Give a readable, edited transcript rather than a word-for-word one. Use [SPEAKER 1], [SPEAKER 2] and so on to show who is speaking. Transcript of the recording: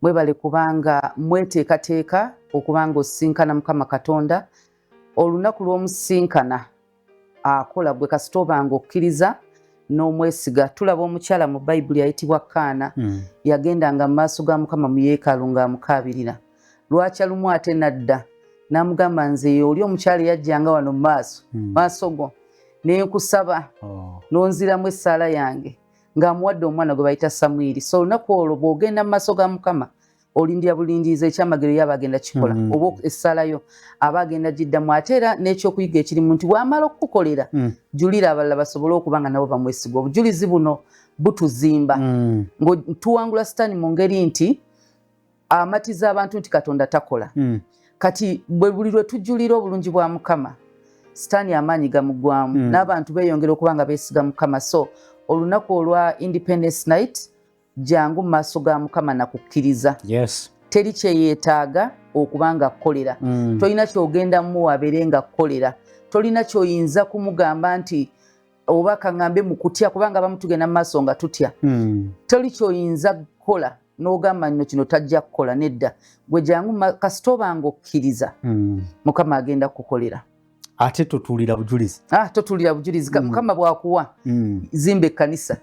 [SPEAKER 1] mwebale kubanga mweteekateeka okubanga osinkana Mukama Katonda. Olunaku lw'omusinkana akola gwe kasita obanga okkiriza n'omwesiga. Tulaba omukyala mu Bayibuli ayitibwa Kaana yagendanga mu maaso ga Mukama mu yeekaalu ng'amukaabirira. Lwakya lumu ate nadda n'amugamba nze oli omukyala yajjanga wano mu maaso go ne nkusaba n'onziramu essaala yange ng'amuwadde omwana gwe bayita Samwiri. So olunaku olwo bw'ogenda mu maaso ga Mukama olindira bulindiriza ekyamagero yaba agenda kikola oba essaala yo aba agenda giddamu. Ate era n'ekyokuyiga ekirimu nti bw'amala okukukolera julira abalala basobole okuba nga nabo bamwesiga. Obujulizi buno butuzimba tuwangula Sitaani mu ngeri nti amatiza abantu nti Katonda takola. Kati bwe buli lwe tujulira obulungi bwa Mukama Sitaani amaanyi gamuggwamu n'abantu beeyongera okuba nga beesiga Mukama. So olunaku olwa Independence Night jangu mu maaso ga Mukama nakukkiriza. Teri kyeyeetaaga okuba nga kkolera. Tolina kyogenda mu abeere nga kkolera. Tolina kyoyinza kumugamba nti oba kaŋŋambe mu kutya kubanga abamu tugenda mu maaso nga tutya. Toli kyoyinza kukola n'ogamba nno kino tajja kukola. Nedda, gwe jangu kasita obanga okkiriza Mukama agenda kukolera.
[SPEAKER 2] Ate totuulira bujulizi.
[SPEAKER 1] Totuulira bujulizi. Mukama bw'akuwa zimba ekkanisa